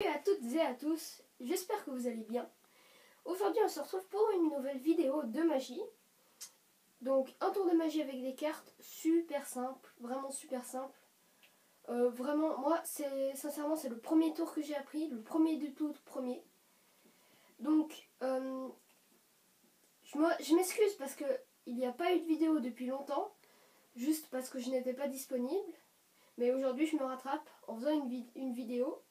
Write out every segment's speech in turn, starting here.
Salut à toutes et à tous, j'espère que vous allez bien. Aujourd'hui on se retrouve pour une nouvelle vidéo de magie. Donc un tour de magie avec des cartes super simple, vraiment super simple. Vraiment moi sincèrement c'est le premier tour que j'ai appris, le premier du tout premier. Donc je m'excuse parce que il n'y a pas eu de vidéo depuis longtemps, juste parce que je n'étais pas disponible. Mais aujourd'hui je me rattrape en faisant une vidéo.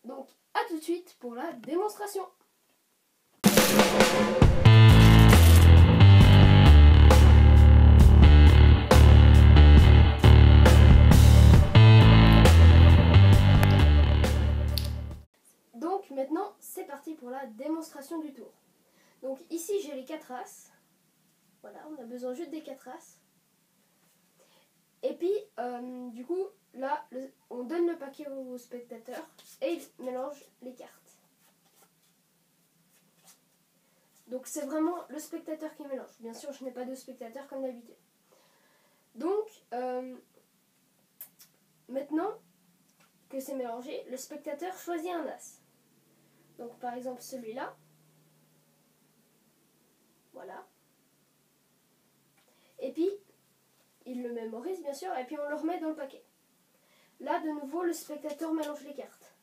Donc à tout de suite pour la démonstration. Donc maintenant c'est parti pour la démonstration du tour. Donc ici j'ai les 4 as. Voilà, on a besoin juste des 4 as. Et puis du coup là on donne le paquet au spectateur et il mélange les cartes. Donc c'est vraiment le spectateur qui mélange. Bien sûr je n'ai pas de spectateur comme d'habitude. Donc maintenant que c'est mélangé, le spectateur choisit un as. Donc par exemple celui-là. Voilà. Et puis il le mémorise bien sûr et puis on le remet dans le paquet. Là de nouveau le spectateur mélange les cartes.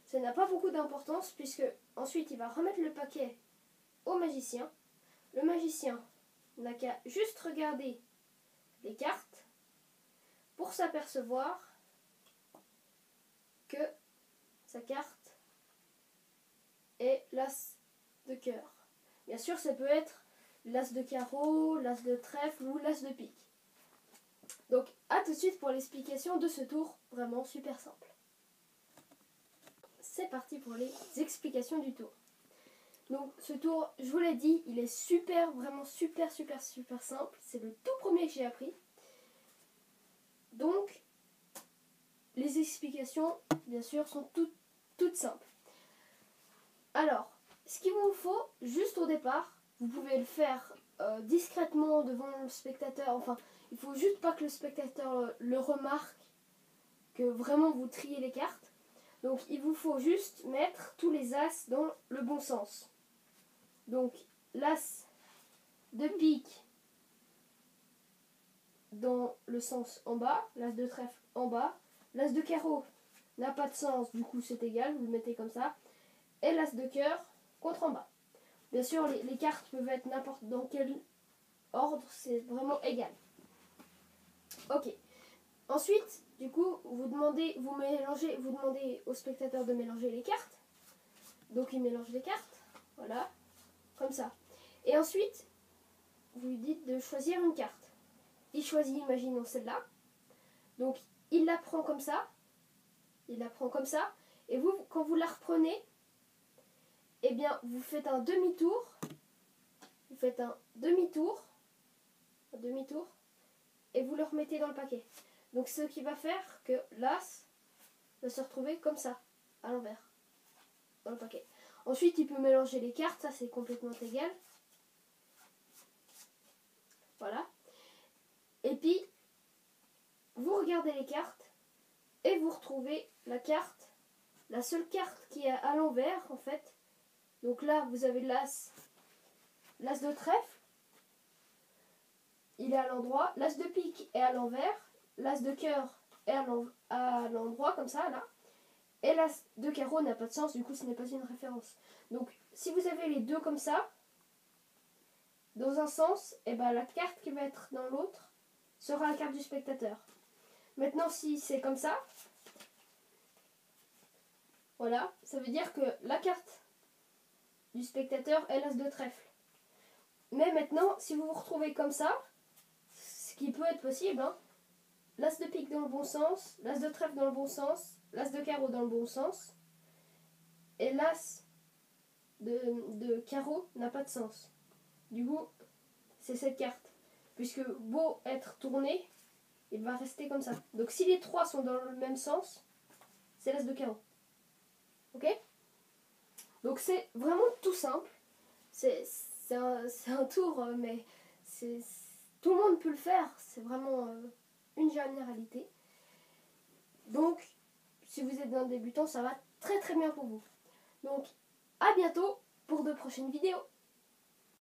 Ça n'a pas beaucoup d'importance puisque ensuite il va remettre le paquet au magicien. Le magicien n'a qu'à juste regarder les cartes pour s'apercevoir que sa carte est l'as de cœur. Bien sûr ça peut être l'as de carreau, l'as de trèfle ou l'as de pique. Donc à tout de suite pour l'explication de ce tour vraiment super simple. C'est parti pour les explications du tour. Donc ce tour, je vous l'ai dit, il est super, vraiment super simple. C'est le tout premier que j'ai appris. Donc les explications, bien sûr, sont toutes simples. Alors, ce qu'il vous faut, juste au départ, vous pouvez le faire discrètement devant le spectateur. Enfin, il faut juste pas que le spectateur le remarque, que vraiment vous triez les cartes. Donc il vous faut juste mettre tous les as dans le bon sens. Donc l'as de pique dans le sens en bas, l'as de trèfle en bas, l'as de carreau n'a pas de sens, du coup c'est égal, vous le mettez comme ça, et l'as de cœur contre en bas. Bien sûr les cartes peuvent être n'importe dans quel ordre, c'est vraiment égal. Ok. Ensuite, du coup, vous demandez au spectateur de mélanger les cartes. Donc il mélange les cartes, voilà, comme ça. Et ensuite, vous lui dites de choisir une carte. Il choisit, imaginons celle-là. Donc il la prend comme ça. Et vous, quand vous la reprenez, eh bien, vous faites un demi-tour. Et vous le remettez dans le paquet. Donc ce qui va faire que l'as va se retrouver comme ça, à l'envers, dans le paquet. Ensuite, il peut mélanger les cartes, ça c'est complètement égal. Voilà. Et puis, vous regardez les cartes et vous retrouvez la seule carte qui est à l'envers en fait. Donc là, vous avez l'as de trèfle, il est à l'endroit, l'as de pique est à l'envers, l'as de cœur est à l'endroit comme ça là, et l'as de carreau n'a pas de sens, du coup ce n'est pas une référence. Donc si vous avez les deux comme ça, dans un sens, et ben la carte qui va être dans l'autre sera la carte du spectateur. Maintenant si c'est comme ça, voilà, ça veut dire que la carte du spectateur est l'as de trèfle. Mais maintenant, si vous vous retrouvez comme ça, ce qui peut être possible, hein, l'as de pique dans le bon sens, l'as de trèfle dans le bon sens, l'as de carreau dans le bon sens, et l'as de carreau n'a pas de sens. Du coup, c'est cette carte. Puisque beau être tourné, il va rester comme ça. Donc si les trois sont dans le même sens, c'est l'as de carreau. Ok ? Donc c'est vraiment tout simple. C'est un tour, mais tout le monde peut le faire. C'est vraiment une généralité. Donc si vous êtes un débutant, ça va très très bien pour vous. Donc, à bientôt pour de prochaines vidéos.